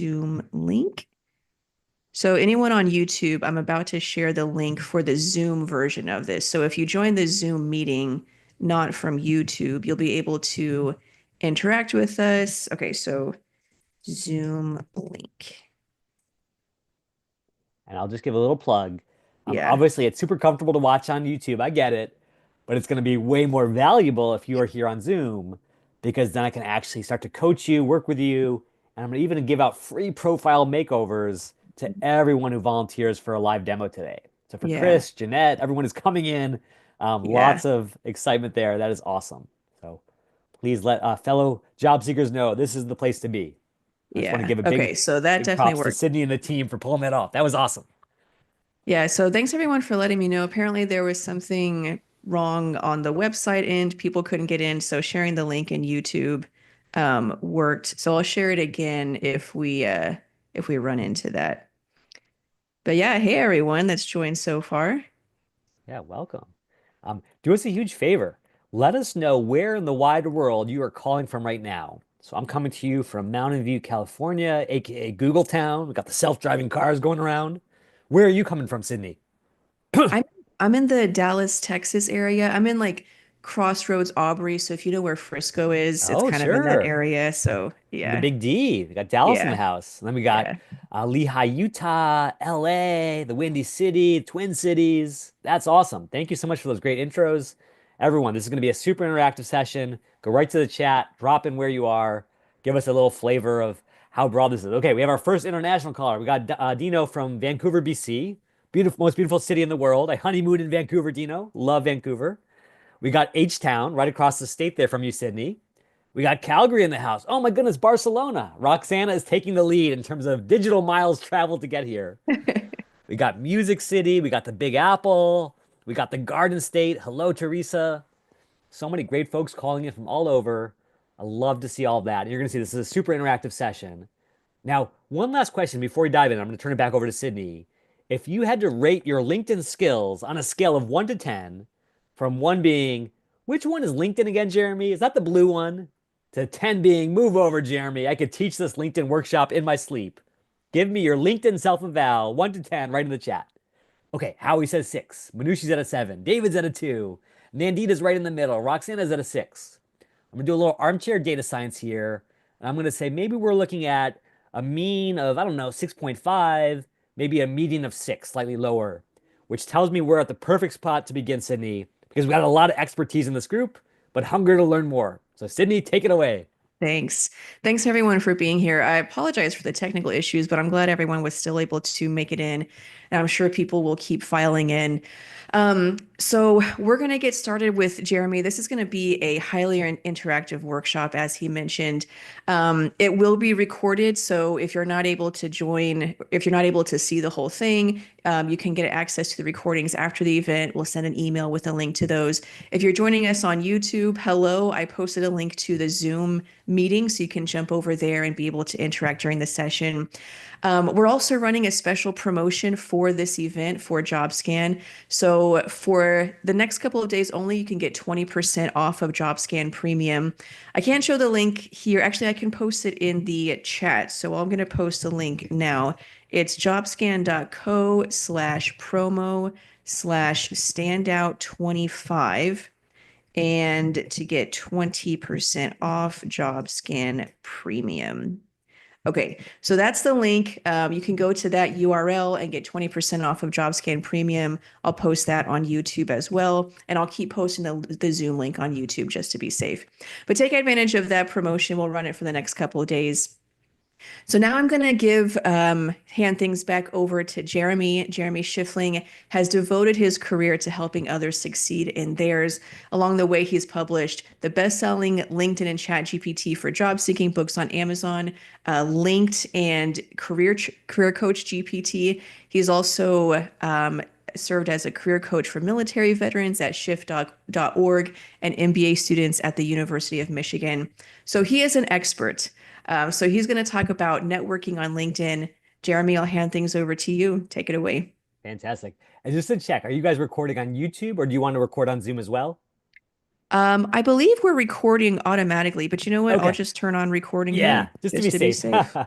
Zoom link. So anyone on YouTube, I'm about to share the link for the Zoom version of this. So if you join the Zoom meeting, not from YouTube, you'll be able to interact with us. Okay, so Zoom link. And I'll just give a little plug. Yeah, Obviously, it's super comfortable to watch on YouTube. I get it. But it's going to be way more valuable if you are here on Zoom because then I can actually start to coach you, work with you, and I'm going to even give out free profile makeovers to everyone who volunteers for a live demo today. So for yeah, Chris, Jeanette, everyone is coming in. yeah, Lots of excitement there. That is awesome. So please let fellow job seekers know this is the place to be. I just want to yeah. give a Okay, so that big definitely props to worked. Sydney and the team for pulling that off. That was awesome. Yeah, so thanks everyone for letting me know. Apparently there was something wrong on the website end. People couldn't get in, so sharing the link in YouTube worked. So I'll share it again if we run into that. But yeah, hey everyone that's joined so far. Yeah, welcome. Do us a huge favor. Let us know where in the wide world you are calling from right now. So I'm coming to you from Mountain View, California, aka Google Town. We got the self-driving cars going around. Where are you coming from, Sydney? I'm I'm in the Dallas, Texas area. I'm in like Crossroads, Aubrey. So if you know where Frisco is, it's Oh, kind of in that sure. area. So The yeah, Big D. We got Dallas in the yeah, house. And then we got yeah. Lehigh, Utah, LA, the Windy City, Twin Cities. That's awesome. Thank you so much for those great intros. Everyone, this is going to be a super interactive session. Go right to the chat, drop in where you are, give us a little flavor of how broad this is. Okay, we have our first international caller. We got Dino from Vancouver, BC. Beautiful, most beautiful city in the world. I honeymooned in Vancouver, Dino. Love Vancouver. We got H-Town right across the state there from you, Sydney. We got Calgary in the house. Oh my goodness, Barcelona. Roxana is taking the lead in terms of digital miles traveled to get here. We got Music City. We got the Big Apple. We got the Garden State. Hello, Teresa. So many great folks calling in from all over. I love to see all of that. And you're going to see this is a super interactive session. Now, one last question before we dive in. I'm going to turn it back over to Sydney. If you had to rate your LinkedIn skills on a scale of 1 to 10, from 1 being, which one is LinkedIn again, Jeremy? Is that the blue one? To 10 being, move over, Jeremy. I could teach this LinkedIn workshop in my sleep. Give me your LinkedIn self-eval, 1 to 10, right in the chat. Okay, Howie says 6. Manushi's at a 7. David's at a 2. Nandita's right in the middle. Roxana's at a 6. I'm going to do a little armchair data science here. And I'm going to say maybe we're looking at a mean of, I don't know, 6.5, maybe a median of 6, slightly lower, which tells me we're at the perfect spot to begin, Sydney, because we got a lot of expertise in this group, but hunger to learn more. So, Sydney, take it away. Thanks. Thanks everyone for being here. I apologize for the technical issues, but I'm glad everyone was still able to make it in. And I'm sure people will keep filing in. So we're going to get started with Jeremy. This is going to be a highly interactive workshop, as he mentioned. It will be recorded, so if you're not able to join, if you're not able to see the whole thing, you can get access to the recordings after the event. We'll send an email with a link to those. If you're joining us on YouTube, hello, I posted a link to the Zoom meeting, so you can jump over there and be able to interact during the session. We're also running a special promotion for this event for JobScan. So for the next couple of days only, you can get 20% off of JobScan Premium. I can't show the link here. Actually, I can post it in the chat. So I'm going to post a link now. It's jobscan.co/promo/standout25 and to get 20% off JobScan Premium. Okay, so that's the link. You can go to that URL and get 20% off of JobScan Premium. I'll post that on YouTube as well, and I'll keep posting the Zoom link on YouTube just to be safe. But take advantage of that promotion. We'll run it for the next couple of days. So now I'm going to hand things back over to Jeremy. Jeremy Schiffling has devoted his career to helping others succeed in theirs. Along the way, he's published the best-selling LinkedIn and ChatGPT for job seeking books on Amazon, Linked and Career Coach GPT. He's also served as a career coach for military veterans at shift.org and MBA students at the University of Michigan. So he is an expert. So he's going to talk about networking on LinkedIn. Jeremy, I'll hand things over to you. Take it away. Fantastic. And just to check, are you guys recording on YouTube or do you want to record on Zoom as well? I believe we're recording automatically, but you know what? I'll Okay. just turn on recording Yeah, here just to be just to be safe. safe.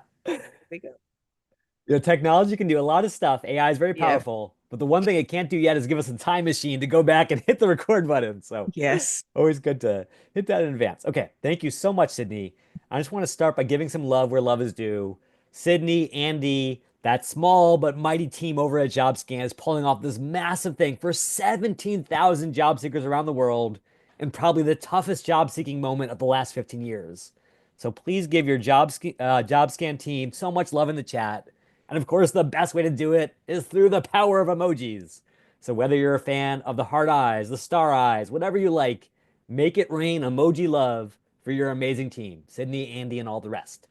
we go. Technology can do a lot of stuff. AI is very Yeah. powerful, but the one thing it can't do yet is give us a time machine to go back and hit the record button. So Yes. always good to hit that in advance. Okay, thank you so much, Sydney. I just want to start by giving some love where love is due. Sydney, Andy, that small but mighty team over at JobScan is pulling off this massive thing for 17,000 job seekers around the world in probably the toughest job seeking moment of the last 15 years. So please give your JobScan team so much love in the chat. And of course, the best way to do it is through the power of emojis. So whether you're a fan of the heart eyes, the star eyes, whatever you like, make it rain emoji love for your amazing team, Sydney, Andy, and all the rest.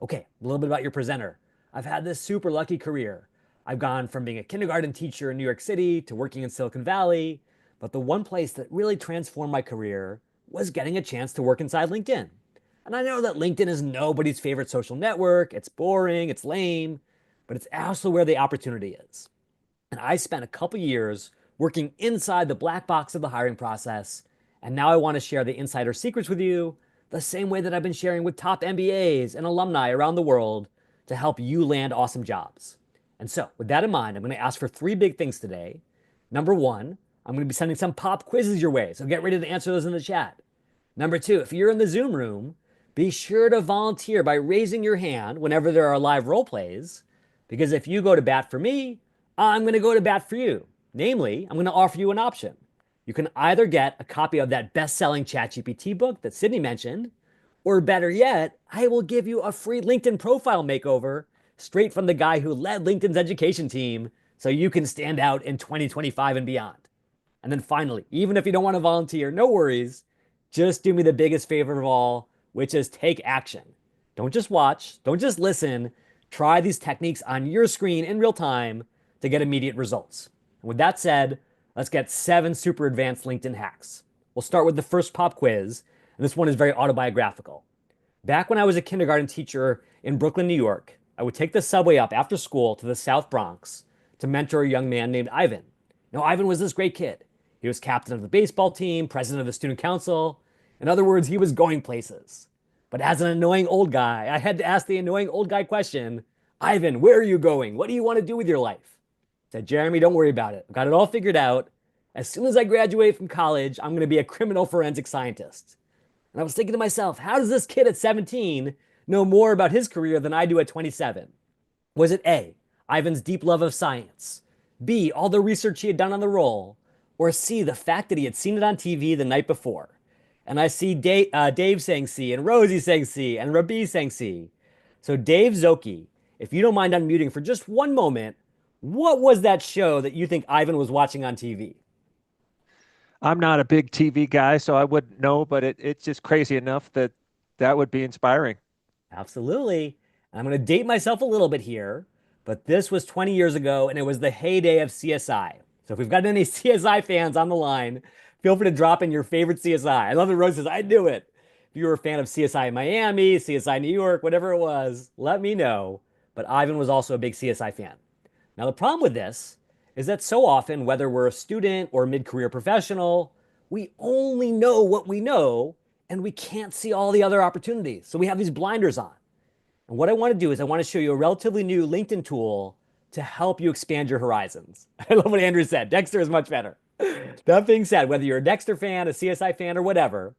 Okay, a little bit about your presenter. I've had this super lucky career. I've gone from being a kindergarten teacher in New York City to working in Silicon Valley, but the one place that really transformed my career was getting a chance to work inside LinkedIn. And I know that LinkedIn is nobody's favorite social network. It's boring, it's lame, but it's also where the opportunity is. And I spent a couple years working inside the black box of the hiring process. And now I want to share the insider secrets with you, the same way that I've been sharing with top MBAs and alumni around the world to help you land awesome jobs. And so, with that in mind, I'm going to ask for three big things today. Number one, I'm going to be sending some pop quizzes your way. So get ready to answer those in the chat. Number two, if you're in the Zoom room, be sure to volunteer by raising your hand whenever there are live role plays. Because if you go to bat for me, I'm going to go to bat for you. Namely, I'm going to offer you an option. You can either get a copy of that best-selling ChatGPT book that Sydney mentioned, or better yet, I will give you a free LinkedIn profile makeover straight from the guy who led LinkedIn's education team so you can stand out in 2025 and beyond. And then finally, even if you don't want to volunteer, no worries. Just do me the biggest favor of all, which is take action. Don't just watch, don't just listen. Try these techniques on your screen in real time to get immediate results. And with that said, let's get 7 super advanced LinkedIn hacks. We'll start with the first pop quiz, and this one is very autobiographical. Back when I was a kindergarten teacher in Brooklyn, New York, I would take the subway up after school to the South Bronx to mentor a young man named Ivan. Now, Ivan was this great kid. He was captain of the baseball team, president of the student council. In other words, he was going places. But as an annoying old guy, I had to ask the annoying old guy question, Ivan, where are you going? What do you want to do with your life? I said, Jeremy, don't worry about it. I've got it all figured out. As soon as I graduate from college, I'm going to be a criminal forensic scientist. And I was thinking to myself, how does this kid at 17 know more about his career than I do at 27? Was it A, Ivan's deep love of science, B, all the research he had done on the role, or C, the fact that he had seen it on TV the night before? And I see Dave saying C, and Rosie saying C, and Rabi saying C. So, Dave Zoki, if you don't mind unmuting for just one moment, what was that show that you think Ivan was watching on TV? I'm not a big TV guy, so I wouldn't know, but it's just crazy enough that that would be inspiring. Absolutely. I'm going to date myself a little bit here, but this was 20 years ago and it was the heyday of CSI. So if we've got any CSI fans on the line, feel free to drop in your favorite CSI. I love that Rose says, I knew it. If you were a fan of CSI Miami, CSI New York, whatever it was, let me know. But Ivan was also a big CSI fan. Now, the problem with this is that so often, whether we're a student or a mid career professional, we only know what we know and we can't see all the other opportunities. So we have these blinders on. And what I want to do is I want to show you a relatively new LinkedIn tool to help you expand your horizons. I love what Andrew said. Dexter is much better. That being said, whether you're a Dexter fan, a CSI fan, or whatever,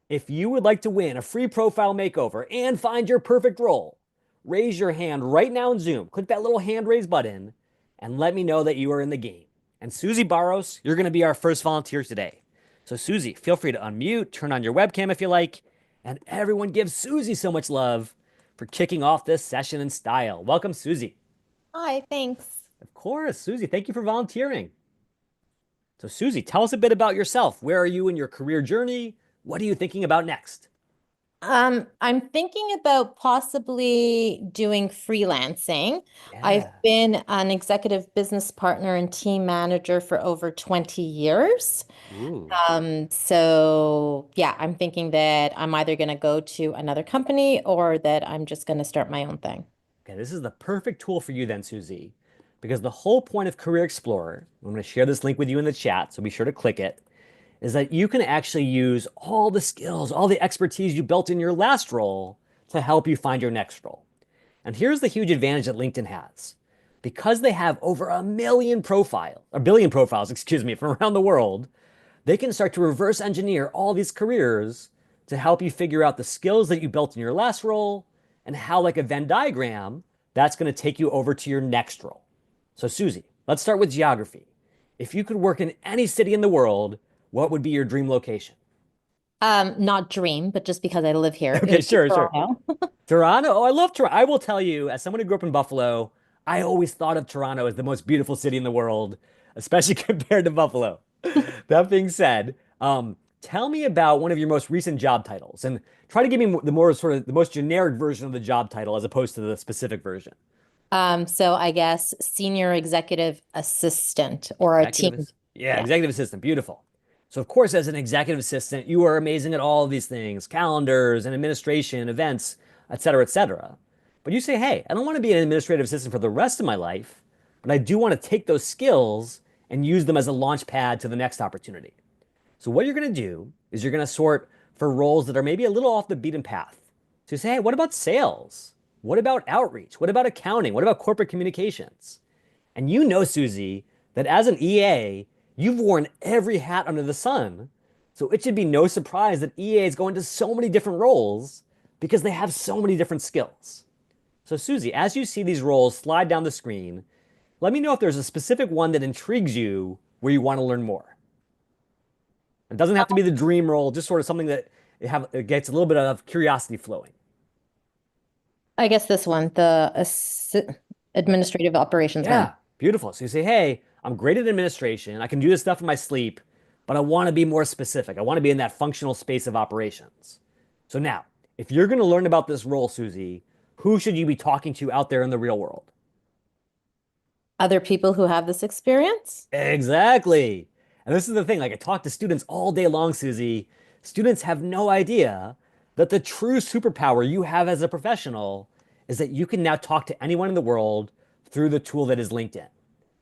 if you would like to win a free profile makeover and find your perfect role, raise your hand right now in Zoom. Click that little hand raise button and let me know that you are in the game. And Susie Barros, you're going to be our first volunteer today. So Susie, feel free to unmute, turn on your webcam if you like, and everyone give Susie so much love for kicking off this session in style. Welcome, Susie. Hi, thanks. Of course, Susie, thank you for volunteering. So Susie, tell us a bit about yourself. Where are you in your career journey? What are you thinking about next? I'm thinking about possibly doing freelancing. I've Yeah. been an executive business partner and team manager for over 20 years. Ooh. So yeah, I'm thinking that I'm either going to go to another company or that I'm just going to start my own thing. Okay, this is the perfect tool for you then, Susie, because the whole point of Career Explorer, I'm going to share this link with you in the chat, so be sure to click it, is that you can actually use all the skills, all the expertise you built in your last role to help you find your next role. And here's the huge advantage that LinkedIn has. Because they have over a billion profiles, excuse me, from around the world, they can start to reverse engineer all these careers to help you figure out the skills that you built in your last role and how, like a Venn diagram, that's going to take you over to your next role. So, Susie, let's start with geography. If you could work in any city in the world, what would be your dream location? Not dream, but just because I live here Okay, in sure. Toronto. Toronto. Oh, I love Toronto. I will tell you, as someone who grew up in Buffalo, I always thought of Toronto as the most beautiful city in the world, especially compared to Buffalo. That being said, tell me about one of your most recent job titles and try to give me the most generic version of the job title as opposed to the specific version. So I guess senior executive assistant or a team. Yeah, Yeah. executive assistant. Beautiful. So, of course, as an executive assistant, you are amazing at all of these things, calendars and administration, events, et cetera, et cetera. But you say, hey, I don't want to be an administrative assistant for the rest of my life, but I do want to take those skills and use them as a launch pad to the next opportunity. So what you're going to do is you're going to sort for roles that are maybe a little off the beaten path. So you say, hey, what about sales? What about outreach? What about accounting? What about corporate communications? And you know, Susie, that as an EA, you've worn every hat under the sun. So it should be no surprise that EAs go into so many different roles because they have so many different skills. So, Susie, as you see these roles slide down the screen, let me know if there's a specific one that intrigues you where you want to learn more. It doesn't have to be the dream role, just sort of something that it gets a little bit of curiosity flowing. I guess this one, the administrative operations Yeah, one. beautiful. So you say, hey, I'm great at administration. I can do this stuff in my sleep, but I want to be more specific. I want to be in that functional space of operations. So now, if you're going to learn about this role, Susie, who should you be talking to out there in the real world? Other people who have this experience? Exactly. And this is the thing, like I talk to students all day long, Susie. Students have no idea that the true superpower you have as a professional is that you can now talk to anyone in the world through the tool that is LinkedIn.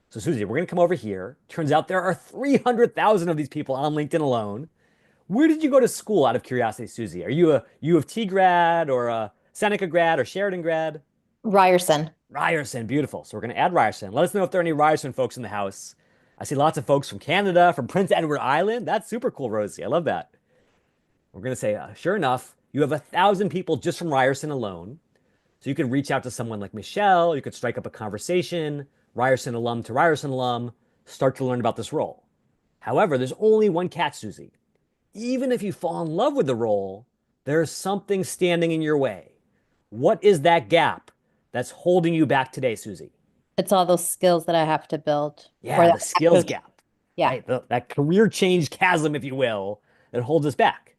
So, Susie, we're going to come over here. Turns out there are 300,000 of these people on LinkedIn alone. Where did you go to school out of curiosity, Susie? Are you a U of T grad or a Seneca grad or Sheridan grad? Ryerson. Ryerson, beautiful. So we're going to add Ryerson. Let us know if there are any Ryerson folks in the house. I see lots of folks from Canada, from Prince Edward Island. That's super cool, Rosie. I love that. We're going to say, sure enough, you have 1,000 people just from Ryerson alone. So you could reach out to someone like Michelle. You could strike up a conversation, Ryerson alum to Ryerson alum, start to learn about this role. However, there's only one catch, Susie. Even if you fall in love with the role, there's something standing in your way. What is that gap that's holding you back today, Susie? It's all those skills that I have to build. Yeah, the skills gap. Yeah. Right? That career change chasm, if you will, that holds us back.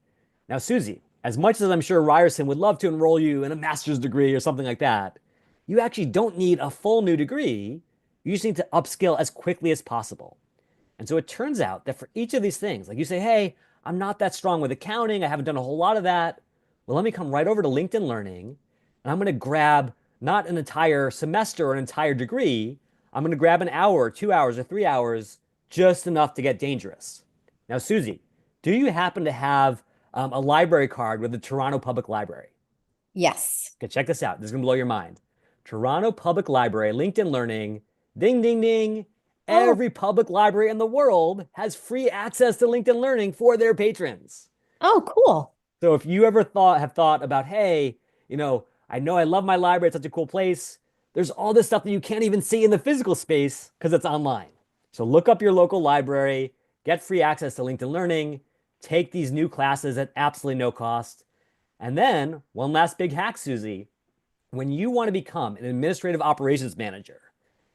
Now, Susie, as much as I'm sure Ryerson would love to enroll you in a master's degree or something like that, you actually don't need a full new degree. You just need to upskill as quickly as possible. And so it turns out that for each of these things, like you say, hey, I'm not that strong with accounting. I haven't done a whole lot of that. Well, let me come right over to LinkedIn Learning and I'm going to grab not an entire semester or an entire degree. I'm going to grab an hour, or 2 hours, or 3 hours, just enough to get dangerous. Now, Susie, do you happen to have a library card with the Toronto Public Library? Yes. Okay, check this out. This is going to blow your mind. Toronto Public Library, LinkedIn Learning, ding, ding, ding. Every public library in the world has free access to LinkedIn Learning for their patrons. Oh, cool. So if you ever have thought about, hey, I know I love my library, it's such a cool place. There's all this stuff that you can't even see in the physical space because it's online. So look up your local library, get free access to LinkedIn Learning, take these new classes at absolutely no cost. And then one last big hack, Susie, when you want to become an administrative operations manager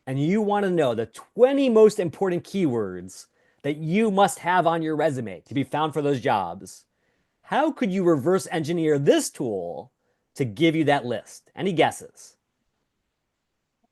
and you want to know the 20 most important keywords that you must have on your resume to be found for those jobs, how could you reverse engineer this tool to give you that list? Any guesses?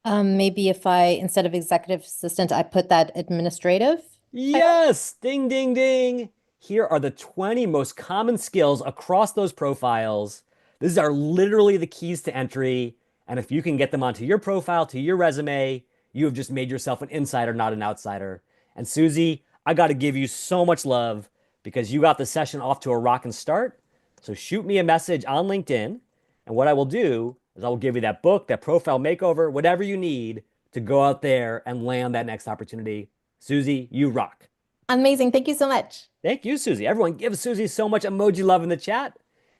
Maybe if instead of executive assistant, I put that administrative. Yes, ding, ding, ding. Here are the 20 most common skills across those profiles. These are literally the keys to entry. And if you can get them onto your profile, to your resume, you have just made yourself an insider, not an outsider. And Susie, I got to give you so much love because you got the session off to a rockin' start. So shoot me a message on LinkedIn. And what I will do is I will give you that book, that profile makeover, whatever you need to go out there and land that next opportunity. Susie, you rock. Amazing. Thank you so much. Thank you, Susie. Everyone give Susie so much emoji love in the chat.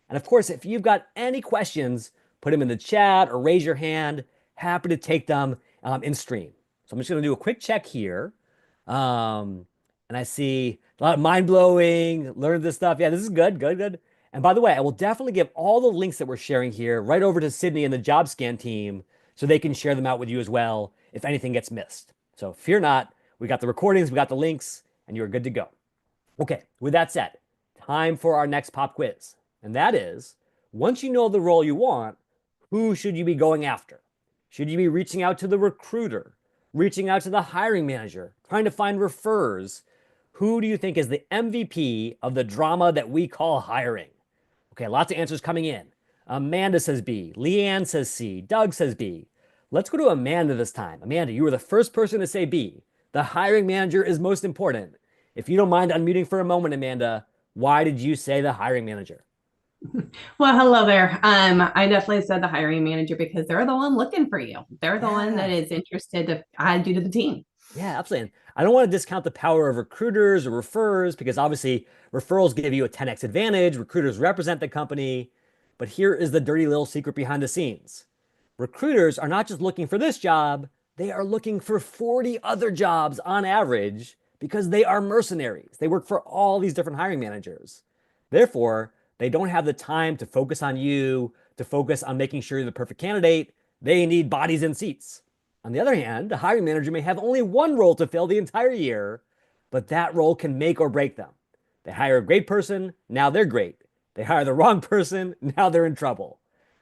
And of course, if you've got any questions, put them in the chat or raise your hand. Happy to take them in stream. So I'm just going to do a quick check here. And I see a lot of mind-blowing, learn this stuff. Yeah, this is good, good, good. And by the way, I will definitely give all the links that we're sharing here right over to Sydney and the job scan team so they can share them out with you as well if anything gets missed. So fear not, we got the recordings, we got the links, and you're good to go. Okay, with that said, time for our next pop quiz. And that is, once you know the role you want, who should you be going after? Should you be reaching out to the recruiter, reaching out to the hiring manager, trying to find refers? Who do you think is the MVP of the drama that we call hiring? Okay, lots of answers coming in. Amanda says B. Leanne says C. Doug says B. Let's go to Amanda this time. Amanda, you were the first person to say B. The hiring manager is most important. If you don't mind unmuting for a moment, Amanda, why did you say the hiring manager? Well, hello there. I definitely said the hiring manager because they're the one looking for you. They're the one that is interested to add you to the team. Yeah, absolutely. And I don't want to discount the power of recruiters or refers because obviously referrals give you a 10x advantage. Recruiters represent the company. But here is the dirty little secret behind the scenes. Recruiters are not just looking for this job, they are looking for 40 other jobs on average because they are mercenaries. They work for all these different hiring managers. Therefore, they don't have the time to focus on you, to focus on making sure you're the perfect candidate. They need bodies in seats. On the other hand, the hiring manager may have only one role to fill the entire year, but that role can make or break them. They hire a great person, now they're great. They hire the wrong person, now they're in trouble.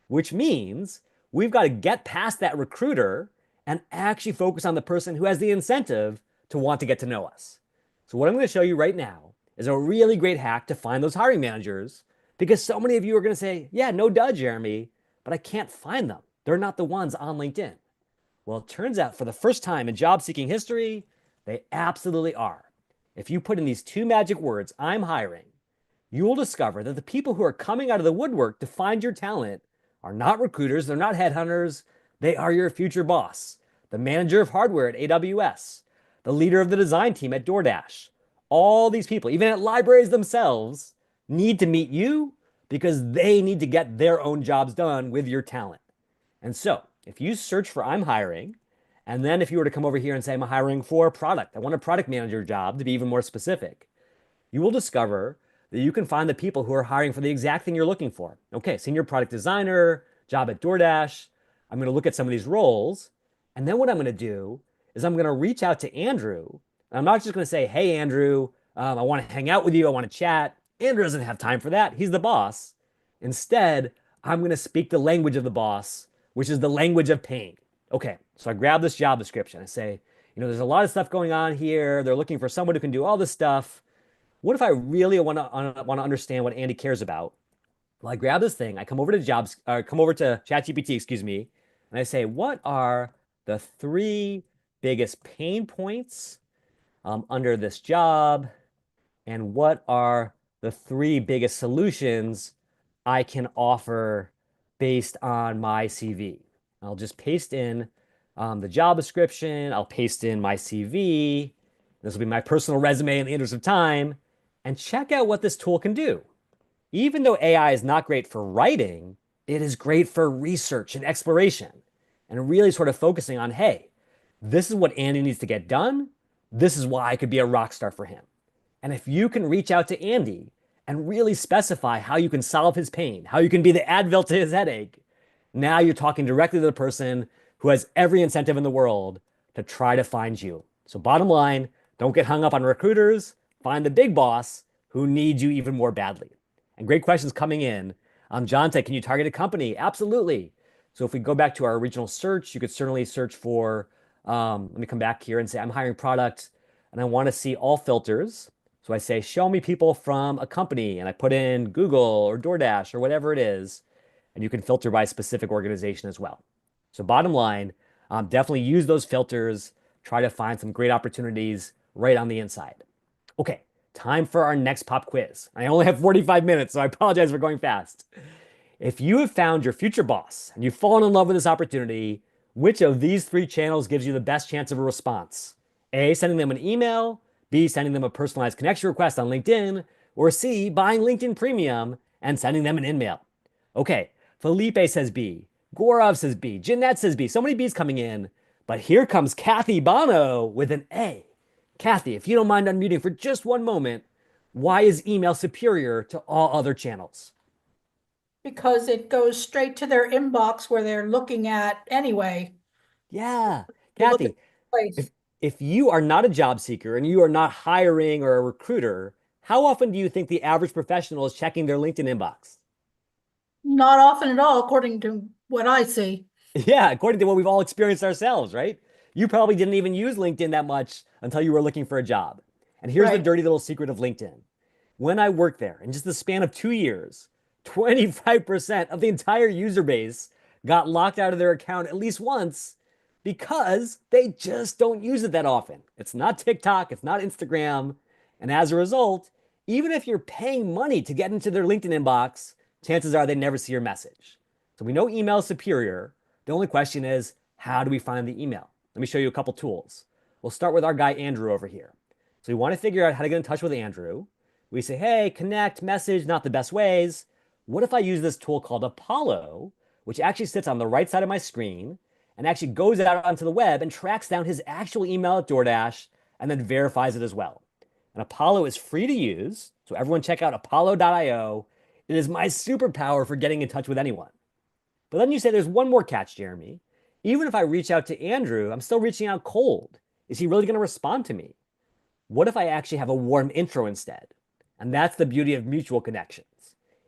Which means we've got to get past that recruiter and actually focus on the person who has the incentive to want to get to know us. So what I'm going to show you right now is a really great hack to find those hiring managers because so many of you are going to say, yeah, no duh, Jeremy, but I can't find them. They're not the ones on LinkedIn. Well, it turns out for the first time in job seeking history, they absolutely are. If you put in these two magic words, I'm hiring, you will discover that the people who are coming out of the woodwork to find your talent are not recruiters, they're not headhunters, they are your future boss, the manager of hardware at AWS, the leader of the design team at DoorDash. All these people, even at libraries themselves, need to meet you because they need to get their own jobs done with your talent. And so, if you search for I'm hiring, and then if you were to come over here and say I'm hiring for product, I want a product manager job to be even more specific, you will discover that you can find the people who are hiring for the exact thing you're looking for. Okay, senior product designer, job at DoorDash. I'm going to look at some of these roles. And then what I'm going to do is I'm going to reach out to Andrew. I'm not just going to say, hey, Andrew, I want to hang out with you. I want to chat. Andrew doesn't have time for that. He's the boss. Instead, I'm going to speak the language of the boss, which is the language of pain. Okay, so I grab this job description. I say, there's a lot of stuff going on here. They're looking for someone who can do all this stuff. What if I really want to understand what Andy cares about? Well, I grab this thing. I come over to ChatGPT, excuse me, and I say, what are the 3 biggest pain points under this job? And what are the 3 biggest solutions I can offer based on my CV? I'll just paste in the job description. I'll paste in my CV. This will be my personal resume in the interest of time. And check out what this tool can do. Even though AI is not great for writing, it is great for research and exploration and really sort of focusing on, hey, this is what Andy needs to get done. This is why I could be a rock star for him. And if you can reach out to Andy and really specify how you can solve his pain, how you can be the Advil to his headache, now you're talking directly to the person who has every incentive in the world to try to find you. So bottom line, don't get hung up on recruiters. Find the big boss who needs you even more badly. And great questions coming in. John said, can you target a company? Absolutely. So if we go back to our original search, you could certainly search for, let me come back here and say, I'm hiring product and I want to see all filters. So I say, show me people from a company, and I put in Google or DoorDash or whatever it is, and you can filter by specific organization as well. So bottom line, definitely use those filters, try to find some great opportunities right on the inside. Okay, time for our next pop quiz. I only have 45 minutes, so I apologize for going fast. If you have found your future boss and you've fallen in love with this opportunity, which of these 3 channels gives you the best chance of a response? A, sending them an email, B, sending them a personalized connection request on LinkedIn, or C, buying LinkedIn Premium and sending them an email. Okay, Felipe says B, Gorov says B, Jeanette says B. So many B's coming in, but here comes Kathy Bono with an A. Kathy, if you don't mind unmuting for just one moment, why is email superior to all other channels? Because it goes straight to their inbox where they're looking at anyway. Yeah, They look Kathy, at place. if you are not a job seeker and you are not hiring or a recruiter, how often do you think the average professional is checking their LinkedIn inbox? Not often at all, according to what I see. Yeah, according to what we've all experienced ourselves, right? You probably didn't even use LinkedIn that much until you were looking for a job. And here's the Right. dirty little secret of LinkedIn. When I worked there, in just the span of 2 years, 25% of the entire user base got locked out of their account at least once because they just don't use it that often. It's not TikTok, it's not Instagram. And as a result, even if you're paying money to get into their LinkedIn inbox, chances are they never see your message. So we know email is superior. The only question is, how do we find the email? Let me show you a couple tools. We'll start with our guy Andrew over here. So we want to figure out how to get in touch with Andrew. We say, hey, connect, message, not the best ways. What if I use this tool called Apollo, which actually sits on the right side of my screen and actually goes out onto the web and tracks down his actual email at DoorDash and then verifies it as well. And Apollo is free to use. So everyone check out apollo.io. It is my superpower for getting in touch with anyone. But then you say there's one more catch, Jeremy. Even if I reach out to Andrew, I'm still reaching out cold. Is he really going to respond to me? What if I actually have a warm intro instead? And that's the beauty of mutual connections.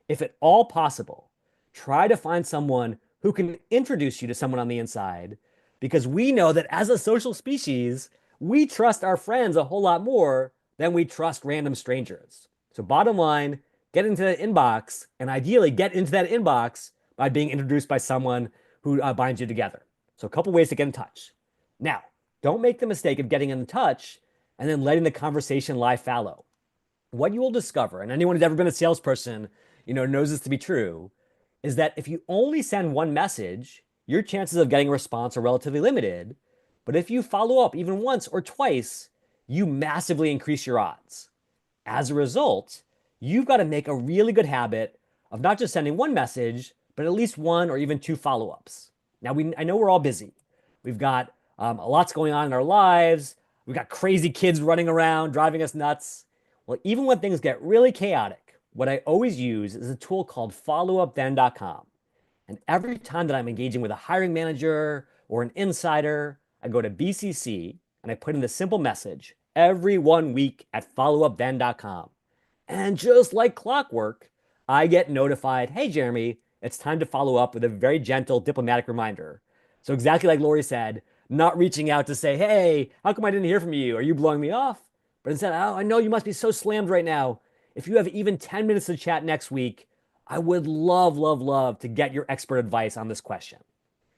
If at all possible, try to find someone who can introduce you to someone on the inside, because we know that as a social species, we trust our friends a whole lot more than we trust random strangers. So bottom line, get into that inbox, and ideally get into that inbox by being introduced by someone who binds you together. So a couple ways to get in touch. Now, don't make the mistake of getting in touch and then letting the conversation lie fallow. What you will discover, and anyone who's ever been a salesperson, knows this to be true, is that if you only send one message, your chances of getting a response are relatively limited. But if you follow up even once or twice, you massively increase your odds. As a result, you've got to make a really good habit of not just sending one message, but at least one or even 2 follow-ups. Now, I know we're all busy. We've got a lot's going on in our lives. We've got crazy kids running around, driving us nuts. Well, even when things get really chaotic, what I always use is a tool called followupthen.com. And every time that I'm engaging with a hiring manager or an insider, I go to BCC and I put in the simple message every 1 week at followupthen.com. And just like clockwork, I get notified, hey, Jeremy, it's time to follow up with a very gentle diplomatic reminder. So exactly like Lori said, not reaching out to say, hey, how come I didn't hear from you? Are you blowing me off? But instead, oh, I know you must be so slammed right now. If you have even 10 minutes to chat next week, I would love, love, love to get your expert advice on this question.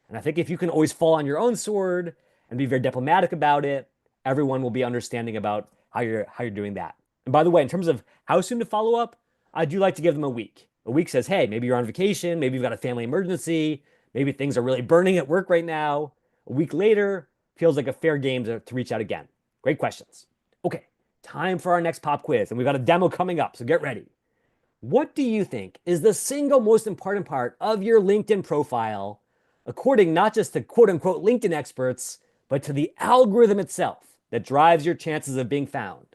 And I think if you can always fall on your own sword and be very diplomatic about it, everyone will be understanding about how you're doing that. And by the way, in terms of how soon to follow up, I do like to give them a week. A week says, hey, maybe you're on vacation, maybe you've got a family emergency, maybe things are really burning at work right now. A week later feels like a fair game to reach out again. Great questions. Okay, time for our next pop quiz, and we've got a demo coming up, so get ready. What do you think is the single most important part of your LinkedIn profile, according not just to quote unquote LinkedIn experts, but to the algorithm itself that drives your chances of being found?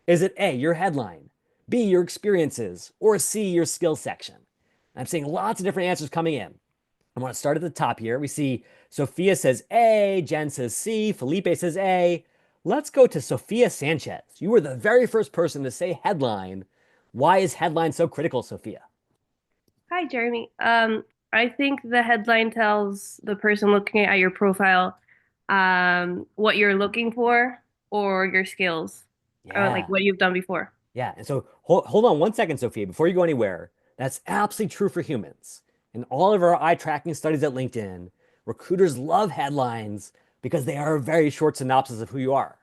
Is it A, your headline, B, your experiences, or C, your skills section? I'm seeing lots of different answers coming in. I want to start at the top here. We see Sophia says A, Jen says C, Felipe says A. Let's go to Sophia Sanchez. You were the very first person to say headline. Why is headline so critical, Sophia? Hi, Jeremy. I think the headline tells the person looking at your profile what you're looking for or your skills or like what you've done before. Yeah. And so hold on 1 second, Sophia, before you go anywhere. That's absolutely true for humans. In all of our eye tracking studies at LinkedIn, recruiters love headlines because they are a very short synopsis of who you are.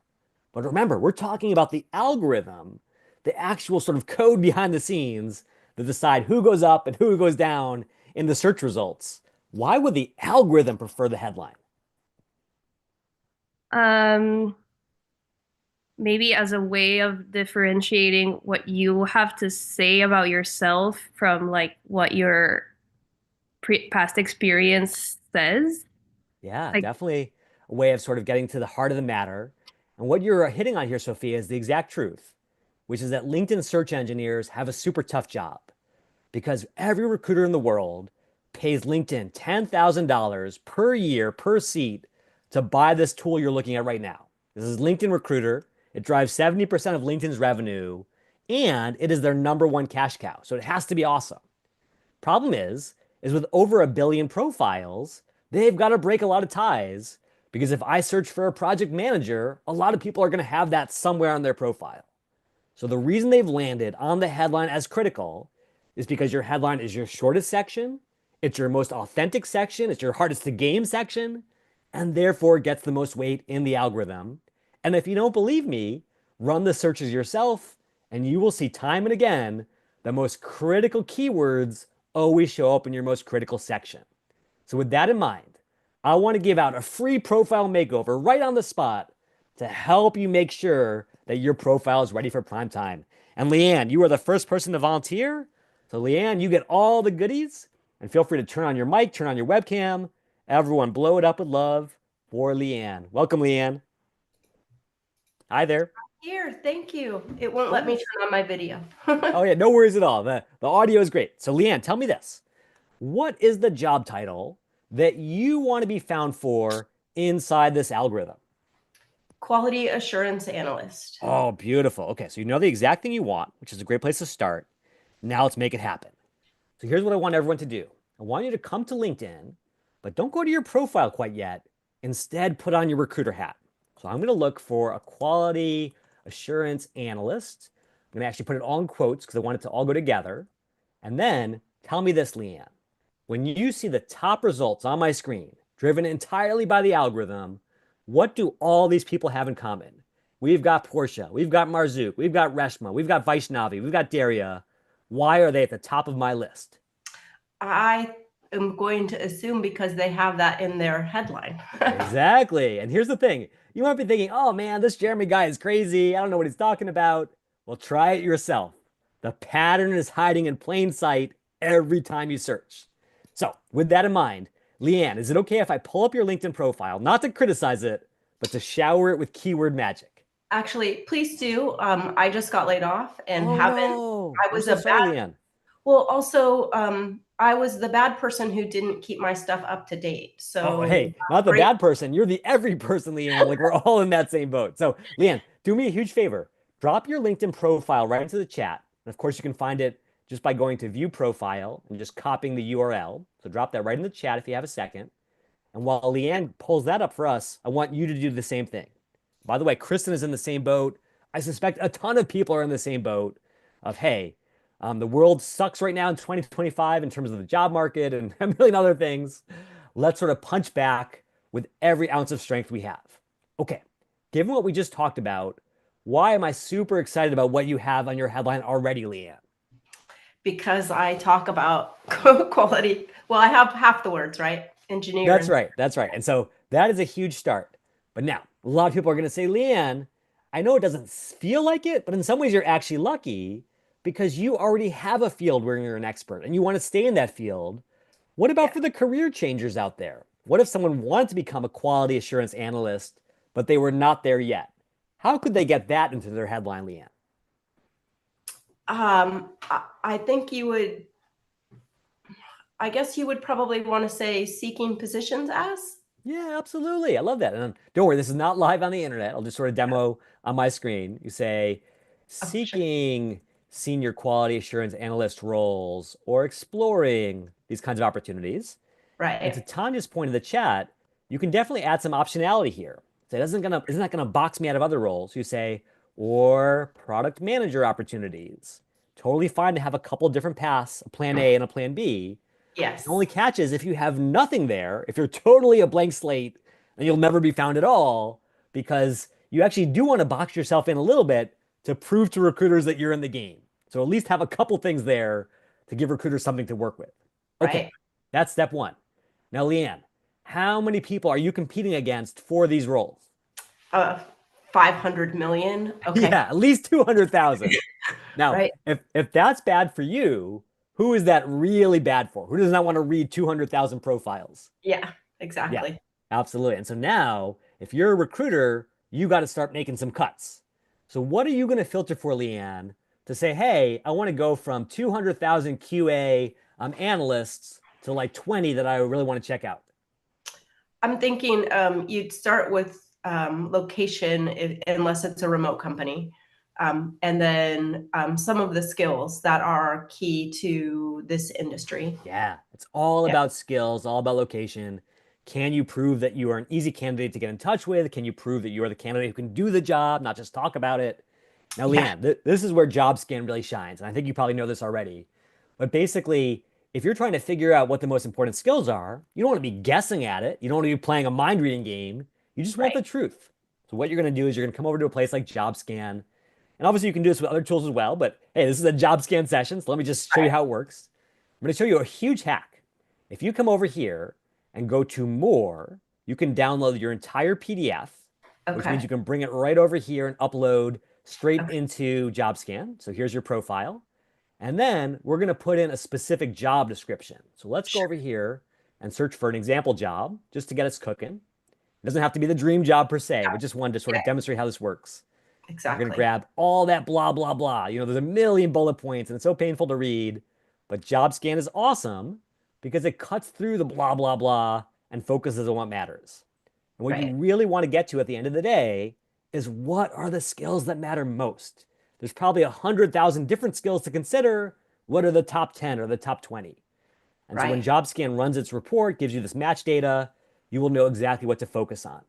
But remember, we're talking about the algorithm, the actual sort of code behind the scenes that decide who goes up and who goes down in the search results, why would the algorithm prefer the headline? Maybe as a way of differentiating what you have to say about yourself from like what your past experience says. Yeah, Like, definitely a way of sort of getting to the heart of the matter. And what you're hitting on here, Sophia, is the exact truth, which is that LinkedIn search engineers have a super tough job because every recruiter in the world pays LinkedIn $10,000 per year per seat to buy this tool you're looking at right now. This is LinkedIn Recruiter. It drives 70% of LinkedIn's revenue, and it is their #1 cash cow. So it has to be awesome. Problem is with over 1 billion profiles, they've got to break a lot of ties because if I search for a project manager, a lot of people are going to have that somewhere on their profile. So the reason they've landed on the headline as critical is because your headline is your shortest section, it's your most authentic section, it's your hardest to game section, and therefore gets the most weight in the algorithm. And if you don't believe me, run the searches yourself, and you will see time and again the most critical keywords always show up in your most critical section. So with that in mind, I want to give out a free profile makeover right on the spot to help you make sure that your profile is ready for prime time. And Leanne, you are the first person to volunteer. So Leanne, you get all the goodies, and feel free to turn on your mic, turn on your webcam. Everyone blow it up with love for Leanne. Welcome, Leanne. Hi there. Here, thank you. It won't let me turn on my video. Oh yeah, no worries at all. The audio is great. So Leanne, tell me this. What is the job title that you want to be found for inside this algorithm? Quality assurance analyst. Oh, beautiful. Okay, so you know the exact thing you want, which is a great place to start. Now let's make it happen. So here's what I want everyone to do. I want you to come to LinkedIn, but don't go to your profile quite yet. Instead, put on your recruiter hat. So I'm going to look for a quality assurance analyst. I'm going to actually put it all in quotes because I want it to all go together. And then tell me this, Leanne. When you see the top results on my screen, driven entirely by the algorithm, what do all these people have in common? We've got Portia, we've got Marzouk, we've got Reshma, we've got Vaishnavi, we've got Daria. Why are they at the top of my list? I am going to assume because they have that in their headline. Exactly. And here's the thing. You might be thinking, oh man, this Jeremy guy is crazy. I don't know what he's talking about. Well, try it yourself. The pattern is hiding in plain sight every time you search. So with that in mind, Leanne, is it okay if I pull up your LinkedIn profile, not to criticize it, but to shower it with keyword magic? Actually, please do. I just got laid off and Oh haven't. no. I was I'm so sorry, bad. Leanne. Well, also, I was the bad person who didn't keep my stuff up to date. So, Oh, hey, not the bad person. You're the every person, Leanne. Like we're all in that same boat. So, Leanne, do me a huge favor. Drop your LinkedIn profile right into the chat. And of course, you can find it just by going to view profile and just copying the URL. So drop that right in the chat if you have a second. And while Leanne pulls that up for us, I want you to do the same thing. By the way, Kristen is in the same boat. I suspect a ton of people are in the same boat of, hey, the world sucks right now in 2025 in terms of the job market and a million other things. Let's sort of punch back with every ounce of strength we have. Okay, given what we just talked about, why am I super excited about what you have on your headline already, Leanne? because I talk about quality. Well, I have half the words, right? Engineer. That's right. That's right. And so that is a huge start. But now, a lot of people are going to say, Leanne, I know it doesn't feel like it, but in some ways you're actually lucky because you already have a field where you're an expert and you want to stay in that field. What about for the career changers out there? What if someone wanted to become a quality assurance analyst, but they were not there yet? How could they get that into their headline, Leanne? I think you would, I guess you would probably want to say seeking positions as. Yeah, absolutely. I love that. And don't worry, this is not live on the internet. I'll just sort of demo on my screen. You say, seeking senior quality assurance analyst roles or exploring these kinds of opportunities. Right. And to Tanya's point in the chat, you can definitely add some optionality here. So it isn't gonna box me out of other roles. You say, or product manager opportunities. Totally fine to have a couple different paths, a plan A and a plan B. Yes. The only catch is if you have nothing there, if you're totally a blank slate, then you'll never be found at all because you actually do want to box yourself in a little bit to prove to recruiters that you're in the game. So at least have a couple things there to give recruiters something to work with. Okay. Right. That's step one. Now, Leanne, how many people are you competing against for these roles? 500 million. Okay. Yeah, at least 200,000. Now, Right. if that's bad for you, who is that really bad for? Who does not want to read 200,000 profiles? Yeah, exactly. Yeah, absolutely. And so now, if you're a recruiter, you got to start making some cuts. So what are you going to filter for, Leanne, to say, hey, I want to go from 200,000 QA analysts to like 20 that I really want to check out? I'm thinking you'd start with location unless it's a remote company. And then some of the skills that are key to this industry. Yeah, it's all about skills, all about location. Can you prove that you are an easy candidate to get in touch with? Can you prove that you are the candidate who can do the job, not just talk about it? Now, Yeah. Leanne, this is where JobScan really shines. And I think you probably know this already. But basically, if you're trying to figure out what the most important skills are, you don't want to be guessing at it. You don't want to be playing a mind reading game. You just want the truth. So what you're going to do is you're going to come over to a place like JobScan. And obviously you can do this with other tools as well, but hey, this is a JobScan session, so let me just show you how it works. I'm going to show you a huge hack. If you come over here and go to more, you can download your entire PDF, which means you can bring it right over here and upload straight into JobScan. So here's your profile. And then we're going to put in a specific job description. So let's go over here and search for an example job just to get us cooking. It doesn't have to be the dream job per se, but just one to sort of demonstrate how this works. Exactly. We're going to grab all that blah, blah, blah. You know, there's a million bullet points and it's so painful to read, but JobScan is awesome because it cuts through the blah, blah, blah and focuses on what matters. And what you really want to get to at the end of the day is what are the skills that matter most? There's probably 100,000 different skills to consider. What are the top 10 or the top 20? And so when JobScan runs its report, gives you this match data, you will know exactly what to focus on.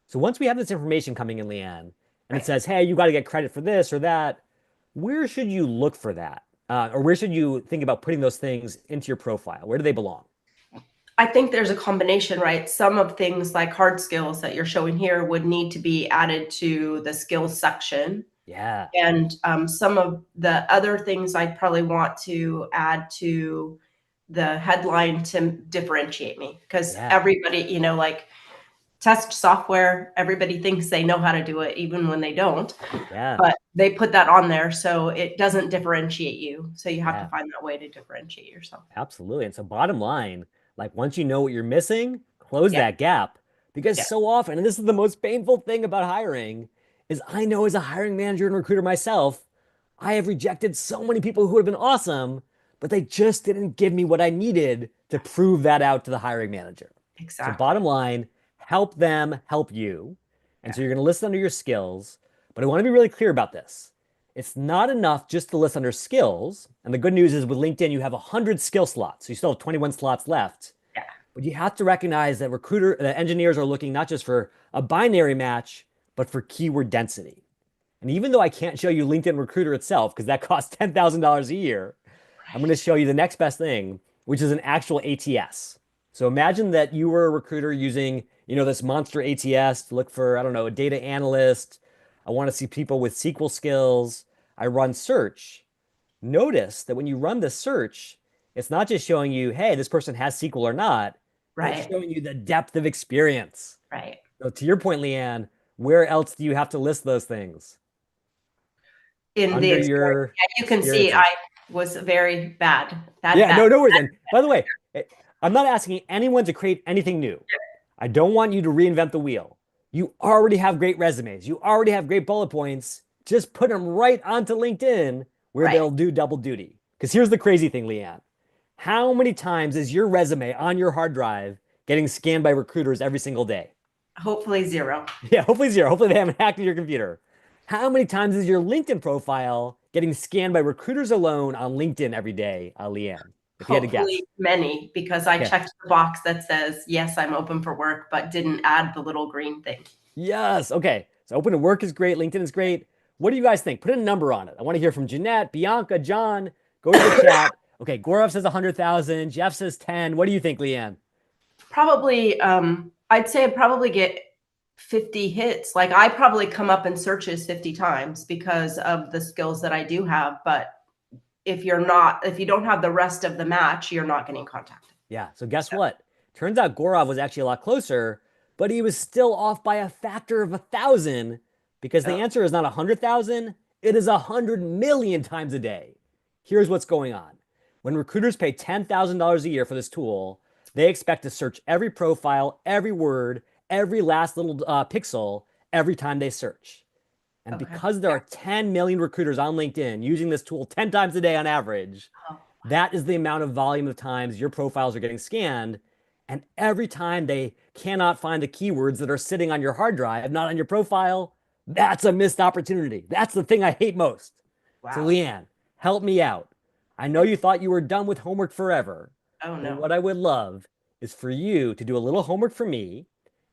So once we have this information coming in, Leanne, and it says, hey, you got to get credit for this or that, where should you look for that? Or where should you think about putting those things into your profile? Where do they belong? I think there's a combination, right? Some of things like hard skills that you're showing here would need to be added to the skills section. Yeah. And some of the other things I'd probably want to add to the headline to differentiate me, because everybody, you know, like test software, everybody thinks they know how to do it even when they don't. Yeah. But they put that on there so it doesn't differentiate you. So you have to find that way to differentiate yourself. Absolutely. And so bottom line, like once you know what you're missing, close that gap. Because so often, and this is the most painful thing about hiring, is I know as a hiring manager and recruiter myself, I have rejected so many people who have been awesome, but they just didn't give me what I needed to prove that out to the hiring manager. Exactly. So bottom line, help them help you. And so you're going to list under your skills, but I want to be really clear about this. It's not enough just to list under skills. And the good news is with LinkedIn, you have 100 skill slots. So you still have 21 slots left. Yeah. But you have to recognize that engineers are looking not just for a binary match, but for keyword density. And even though I can't show you LinkedIn Recruiter itself, because that costs $10,000 a year, I'm going to show you the next best thing, which is an actual ATS. So imagine that you were a recruiter using, you know, this monster ATS to look for, I don't know, a data analyst. I want to see people with SQL skills. I run search. Notice that when you run the search, it's not just showing you, hey, this person has SQL or not. It's showing you the depth of experience. Right. So to your point, Leanne, where else do you have to list those things? In Under the your you can see I was very bad. No worries. And by the way, I'm not asking anyone to create anything new. I don't want you to reinvent the wheel. You already have great resumes. You already have great bullet points. Just put them right onto LinkedIn where they'll do double duty. Because here's the crazy thing, Leanne. How many times is your resume on your hard drive getting scanned by recruiters every single day? Hopefully 0. Yeah, hopefully 0. Hopefully they haven't hacked into your computer. How many times is your LinkedIn profile getting scanned by recruiters alone on LinkedIn every day, Leanne? If you had to guess. Hopefully many, because I checked the box that says, yes, I'm open for work, but didn't add the little green thing. Yes. Okay. So open to work is great. LinkedIn is great. What do you guys think? Put a number on it. I want to hear from Jeanette, Bianca, John. Go to the chat. Okay. Gaurav says 100,000. Jeff says 10. What do you think, Leanne? Probably, I'd say I'd probably get 50 hits. Like I probably come up in searches 50 times because of the skills that I do have. But if you don't have the rest of the match, you're not getting contacted. Yeah. So guess what? Turns out Gorov was actually a lot closer, but he was still off by a factor of 1,000 because the Oh. answer is not 100,000. It is 100 million times a day. Here's what's going on. When recruiters pay $10,000 a year for this tool, they expect to search every profile, every word, every last little pixel every time they search. And Okay. because there are 10 million recruiters on LinkedIn using this tool 10 times a day on average, Oh, that is the amount of volume of times your profiles are getting scanned. And every time they cannot find the keywords that are sitting on your hard drive, not on your profile, that's a missed opportunity. That's the thing I hate most. So, wow. Leanne, help me out. I know you thought you were done with homework forever. Oh, But no. what I would love is for you to do a little homework for me.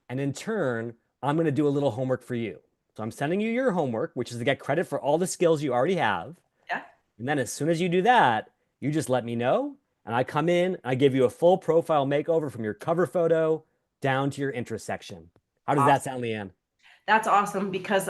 And in turn, I'm going to do a little homework for you. So I'm sending you your homework, which is to get credit for all the skills you already have. Yeah. And then as soon as you do that, you just let me know. And I come in, and I give you a full profile makeover from your cover photo down to your interest section. How does that sound, Leanne? That's awesome because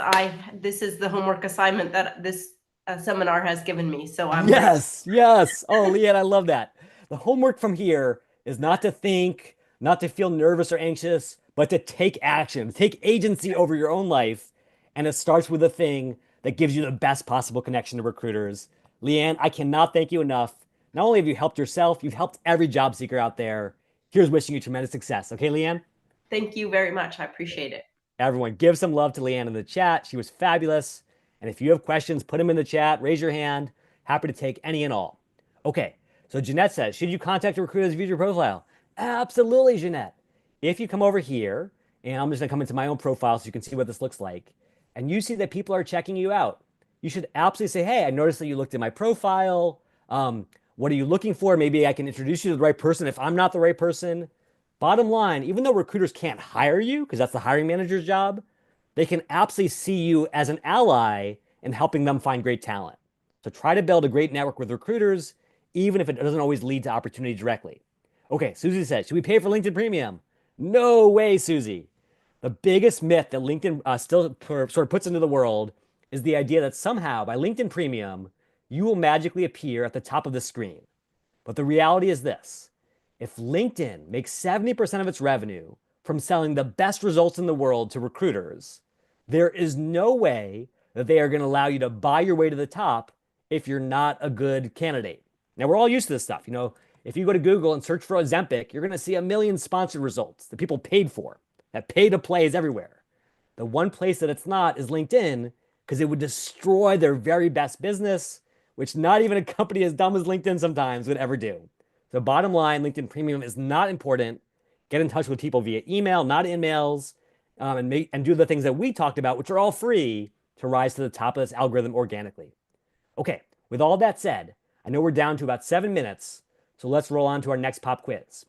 this is the homework assignment that this seminar has given me. So I'm Yes, yes. Oh, Leanne, I love that. The homework from here is not to think, not to feel nervous or anxious, but to take action, take agency over your own life. And it starts with a thing that gives you the best possible connection to recruiters. Leanne, I cannot thank you enough. Not only have you helped yourself, you've helped every job seeker out there. Here's wishing you tremendous success. Okay, Leanne? Thank you very much. I appreciate it. Everyone, give some love to Leanne in the chat. She was fabulous. And if you have questions, put them in the chat. Raise your hand. Happy to take any and all. Okay, so Jeanette says, should you contact a recruiter to view your profile? Absolutely, Jeanette. If you come over here, and I'm just gonna come into my own profile so you can see what this looks like, and you see that people are checking you out, you should absolutely say, hey, I noticed that you looked at my profile. What are you looking for? Maybe I can introduce you to the right person if I'm not the right person. Bottom line, even though recruiters can't hire you, because that's the hiring manager's job, they can absolutely see you as an ally in helping them find great talent. So try to build a great network with recruiters, even if it doesn't always lead to opportunity directly. Okay, Susie says, should we pay for LinkedIn Premium? No way, Susie. The biggest myth that LinkedIn still sort of puts into the world is the idea that somehow by LinkedIn Premium, you will magically appear at the top of the screen. But the reality is this. If LinkedIn makes 70% of its revenue from selling the best results in the world to recruiters, there is no way that they are going to allow you to buy your way to the top if you're not a good candidate. Now, we're all used to this stuff. You know, if you go to Google and search for Ozempic, you're going to see a million sponsored results that people paid for. That pay to play is everywhere. The one place that it's not is LinkedIn, because it would destroy their very best business, which not even a company as dumb as LinkedIn sometimes would ever do. So bottom line, LinkedIn Premium is not important. Get in touch with people via email, not emails, and do the things that we talked about, which are all free, to rise to the top of this algorithm organically. Okay, with all that said, I know we're down to about 7 minutes, so let's roll on to our next pop quiz.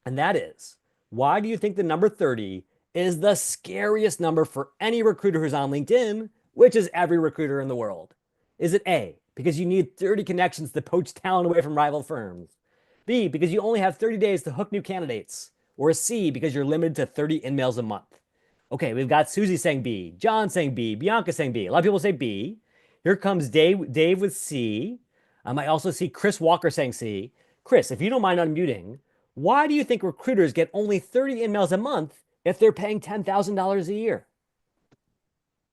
And that is, why do you think the number 30 is the scariest number for any recruiter who's on LinkedIn, which is every recruiter in the world? Is it A, because you need 30 connections to poach talent away from rival firms? B, because you only have 30 days to hook new candidates? Or C, because you're limited to 30 emails a month? Okay, we've got Susie saying B, John saying B, Bianca saying B. A lot of people say B. Here comes Dave with C. I also see Chris Walker saying C. Chris, if you don't mind unmuting, why do you think recruiters get only 30 emails a month if they're paying $10,000 a year?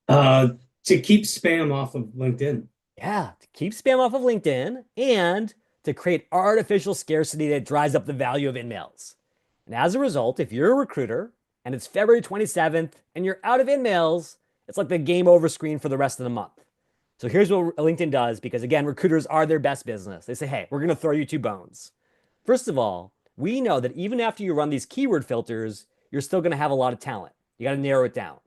To keep spam off of LinkedIn. Yeah, to keep spam off of LinkedIn and to create artificial scarcity that drives up the value of emails. And as a result, if you're a recruiter and it's February 27th and you're out of emails, it's like the game over screen for the rest of the month. So here's what LinkedIn does, because again, recruiters are their best business. They say, hey, we're going to throw you 2 bones. First of all, we know that even after you run these keyword filters, you're still going to have a lot of talent. You got to narrow it down.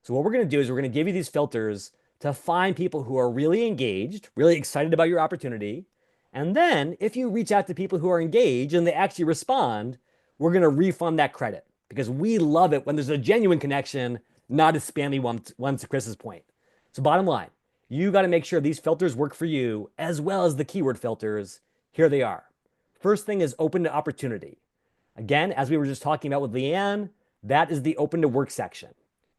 So what we're going to do is we're going to give you these filters to find people who are really engaged, really excited about your opportunity. And then if you reach out to people who are engaged and they actually respond, we're going to refund that credit, because we love it when there's a genuine connection, not a spammy one, to Chris's point. So bottom line, you got to make sure these filters work for you as well as the keyword filters. Here they are. First thing is open to opportunity. Again, as we were just talking about with Leanne, that is the open to work section.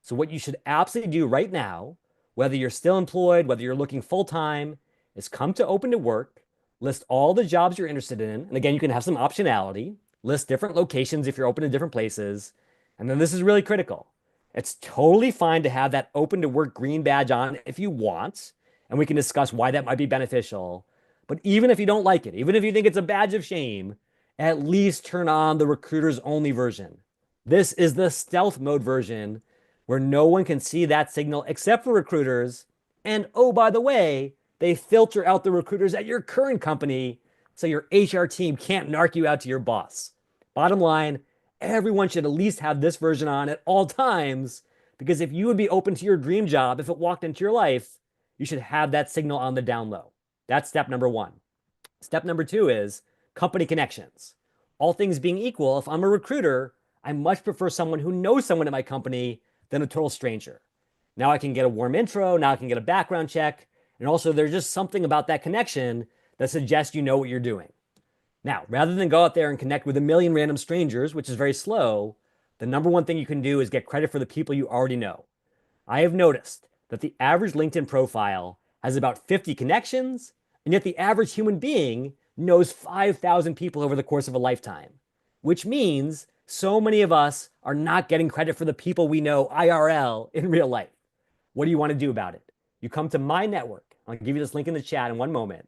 So what you should absolutely do right now, whether you're still employed, whether you're looking full-time, is come to open to work, list all the jobs you're interested in. And again, you can have some optionality. List different locations if you're open to different places. And then this is really critical. It's totally fine to have that open to work green badge on if you want, and we can discuss why that might be beneficial. But even if you don't like it, even if you think it's a badge of shame, at least turn on the recruiters only version. This is the stealth mode version where no one can see that signal except for recruiters. And oh, by the way, they filter out the recruiters at your current company so your HR team can't narc you out to your boss. Bottom line, everyone should at least have this version on at all times, because if you would be open to your dream job, if it walked into your life, you should have that signal on the down low. That's step number one. Step number two is company connections. All things being equal, if I'm a recruiter, I much prefer someone who knows someone at my company than a total stranger. Now I can get a warm intro, now I can get a background check, and also there's just something about that connection that suggests you know what you're doing. Now, rather than go out there and connect with a million random strangers, which is very slow, the number one thing you can do is get credit for the people you already know. I have noticed that the average LinkedIn profile has about 50 connections, and yet the average human being knows 5,000 people over the course of a lifetime, which means so many of us are not getting credit for the people we know IRL in real life. What do you want to do about it? You come to my network. I'll give you this link in the chat in one moment.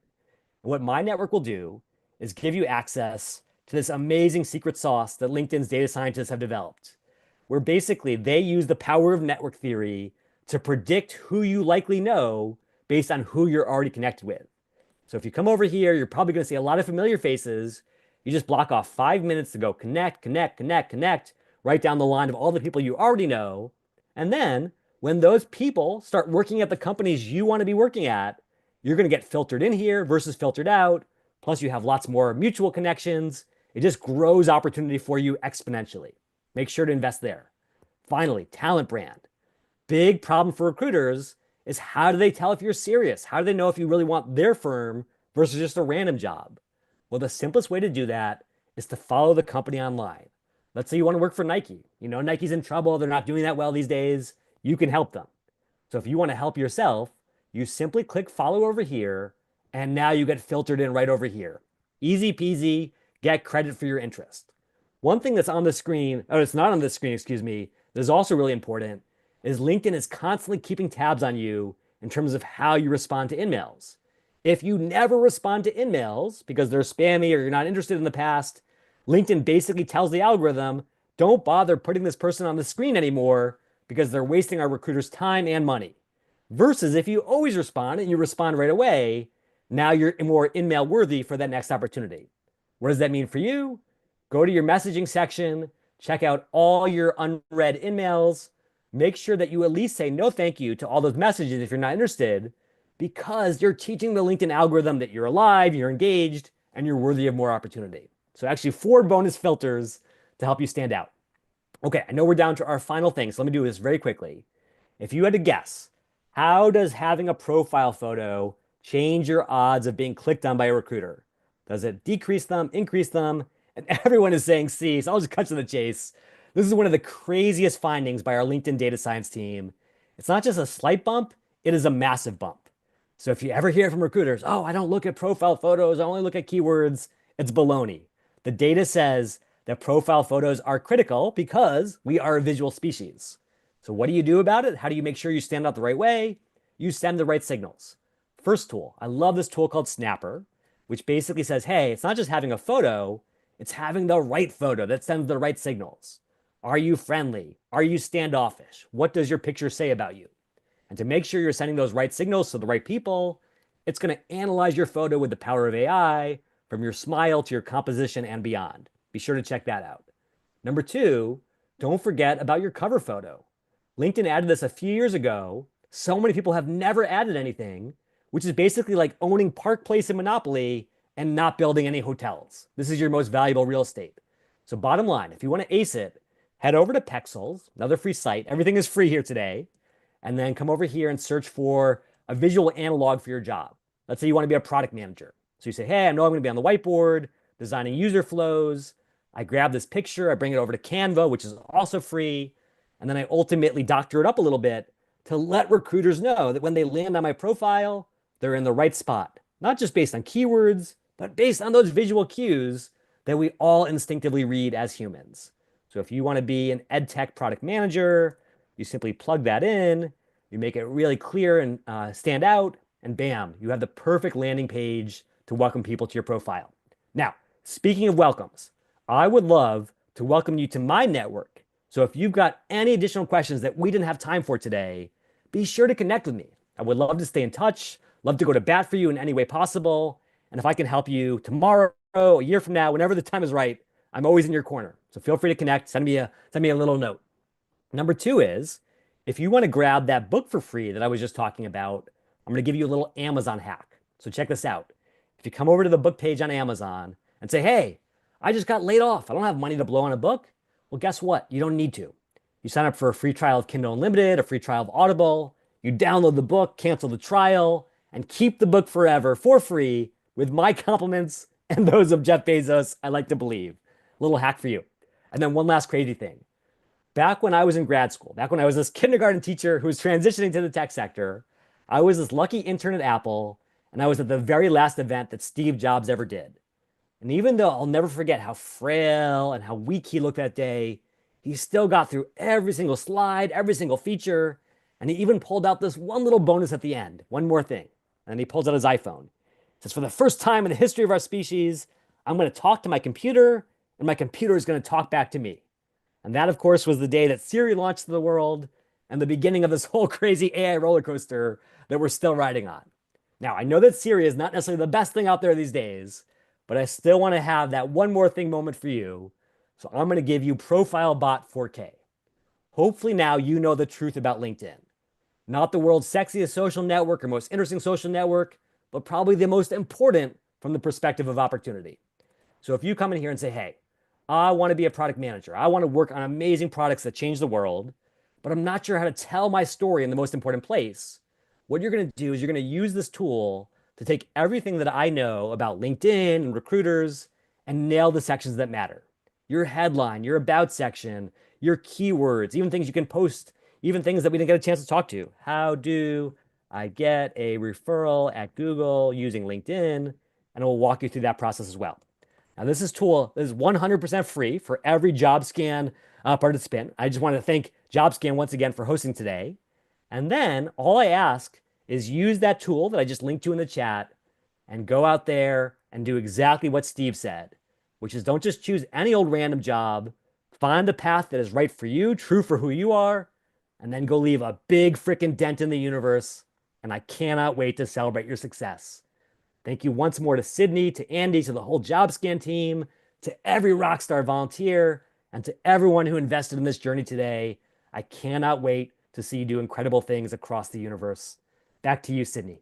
And what my network will do is give you access to this amazing secret sauce that LinkedIn's data scientists have developed, where basically they use the power of network theory to predict who you likely know based on who you're already connected with. So if you come over here, you're probably going to see a lot of familiar faces. You just block off 5 minutes to go connect, right down the line of all the people you already know. And then when those people start working at the companies you want to be working at, you're going to get filtered in here versus filtered out. Plus you have lots more mutual connections. It just grows opportunity for you exponentially. Make sure to invest there. Finally, talent brand. Big problem for recruiters is, how do they tell if you're serious? How do they know if you really want their firm versus just a random job? Well, the simplest way to do that is to follow the company online. Let's say you want to work for Nike. You know, Nike's in trouble. They're not doing that well these days. You can help them. So if you want to help yourself, you simply click follow over here, and now you get filtered in right over here. Easy peasy, get credit for your interest. One thing that's on the screen, or it's not on the screen, excuse me, that is also really important is LinkedIn is constantly keeping tabs on you in terms of how you respond to emails. If you never respond to emails because they're spammy or you're not interested in the past, LinkedIn basically tells the algorithm, don't bother putting this person on the screen anymore because they're wasting our recruiters' time and money. Versus if you always respond and you respond right away, now you're more in-mail worthy for that next opportunity. What does that mean for you? Go to your messaging section, check out all your unread in-mails, make sure that you at least say no thank you to all those messages if you're not interested, because you're teaching the LinkedIn algorithm that you're alive, you're engaged, and you're worthy of more opportunity. So actually 4 bonus filters to help you stand out. Okay, I know we're down to our final thing, so let me do this very quickly. If you had to guess, how does having a profile photo change your odds of being clicked on by a recruiter? Does it decrease them, increase them? And everyone is saying C, so I'll just cut to the chase. This is one of the craziest findings by our LinkedIn data science team. It's not just a slight bump, it is a massive bump. So if you ever hear from recruiters, oh, I don't look at profile photos, I only look at keywords, it's baloney. The data says that profile photos are critical because we are a visual species. So what do you do about it? How do you make sure you stand out the right way? You send the right signals. First tool, I love this tool called Snapper, which basically says, hey, it's not just having a photo, it's having the right photo that sends the right signals. Are you friendly? Are you standoffish? What does your picture say about you? And to make sure you're sending those right signals to the right people, it's going to analyze your photo with the power of AI, from your smile to your composition and beyond. Be sure to check that out. Number 2, don't forget about your cover photo. LinkedIn added this a few years ago. So many people have never added anything, which is basically like owning Park Place in Monopoly and not building any hotels. This is your most valuable real estate. So bottom line, if you want to ace it, head over to Pexels, another free site. Everything is free here today. And then come over here and search for a visual analog for your job. Let's say you want to be a product manager. So you say, hey, I know I'm going to be on the whiteboard, designing user flows. I grab this picture, I bring it over to Canva, which is also free. And then I ultimately doctor it up a little bit to let recruiters know that when they land on my profile, they're in the right spot. Not just based on keywords, but based on those visual cues that we all instinctively read as humans. So if you want to be an ed tech product manager, you simply plug that in, you make it really clear and stand out, and bam, you have the perfect landing page to welcome people to your profile. Now, speaking of welcomes, I would love to welcome you to my network. So if you've got any additional questions that we didn't have time for today, be sure to connect with me. I would love to stay in touch, love to go to bat for you in any way possible. And if I can help you tomorrow, a year from now, whenever the time is right, I'm always in your corner. So feel free to connect, send me a little note. Number two is, if you want to grab that book for free that I was just talking about, I'm going to give you a little Amazon hack. So check this out. If you come over to the book page on Amazon and say, hey, I just got laid off, I don't have money to blow on a book. Well, guess what? You don't need to. You sign up for a free trial of Kindle Unlimited, a free trial of Audible. You download the book, cancel the trial, and keep the book forever for free with my compliments and those of Jeff Bezos, I like to believe. A little hack for you. And then one last crazy thing. Back when I was in grad school, back when I was this kindergarten teacher who was transitioning to the tech sector, I was this lucky intern at Apple, and I was at the very last event that Steve Jobs ever did. And even though I'll never forget how frail and how weak he looked that day, he still got through every single slide, every single feature, and he even pulled out this one little bonus at the end, one more thing. And then he pulls out his iPhone. He says, for the first time in the history of our species, I'm going to talk to my computer, and my computer is going to talk back to me. And that, of course, was the day that Siri launched to the world and the beginning of this whole crazy AI roller coaster that we're still riding on. Now, I know that Siri is not necessarily the best thing out there these days, but I still want to have that one more thing moment for you. So I'm going to give you Profile Bot 4K. Hopefully now you know the truth about LinkedIn. Not the world's sexiest social network or most interesting social network, but probably the most important from the perspective of opportunity. So if you come in here and say, hey, I want to be a product manager, I want to work on amazing products that change the world, but I'm not sure how to tell my story in the most important place, what you're going to do is you're going to use this tool to take everything that I know about LinkedIn and recruiters and nail the sections that matter. Your headline, your about section, your keywords, even things you can post, even things that we didn't get a chance to talk to. How do I get a referral at Google using LinkedIn? And it will walk you through that process as well. Now, this is 100% free for every JobScan participant. I just want to thank JobScan once again for hosting today. And then all I ask is use that tool that I just linked to in the chat and go out there and do exactly what Steve said, which is don't just choose any old random job, find a path that is right for you, true for who you are, and then go leave a big freaking dent in the universe. And I cannot wait to celebrate your success. Thank you once more to Sydney, to Andy, to the whole JobScan team, to every Rockstar volunteer, and to everyone who invested in this journey today. I cannot wait to see you do incredible things across the universe. Back to you, Sydney.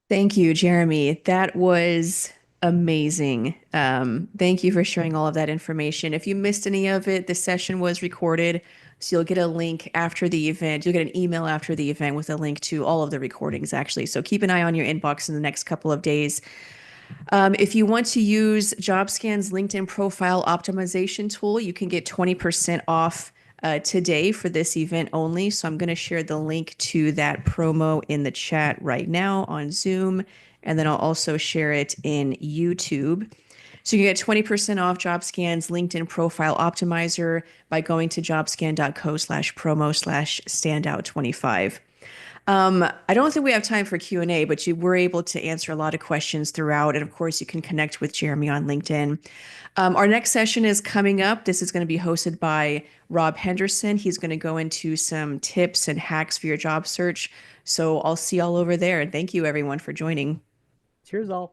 Thank you, Jeremy. That was amazing. Thank you for sharing all of that information. If you missed any of it, the session was recorded, so you'll get a link after the event. You'll get an email after the event with a link to all of the recordings, actually. So keep an eye on your inbox in the next couple of days. If you want to use JobScan's LinkedIn profile optimization tool, you can get 20% off today for this event only. So I'm going to share the link to that promo in the chat right now on Zoom, and then I'll also share it in YouTube. So you get 20% off JobScan's LinkedIn profile optimizer by going to jobscan.co/promo/standout25. I don't think we have time for Q&A, but you were able to answer a lot of questions throughout. And of course, you can connect with Jeremy on LinkedIn. Our next session is coming up. This is going to be hosted by Rob Henderson. He's going to go into some tips and hacks for your job search. So I'll see y'all over there. And thank you, everyone, for joining. Cheers, all.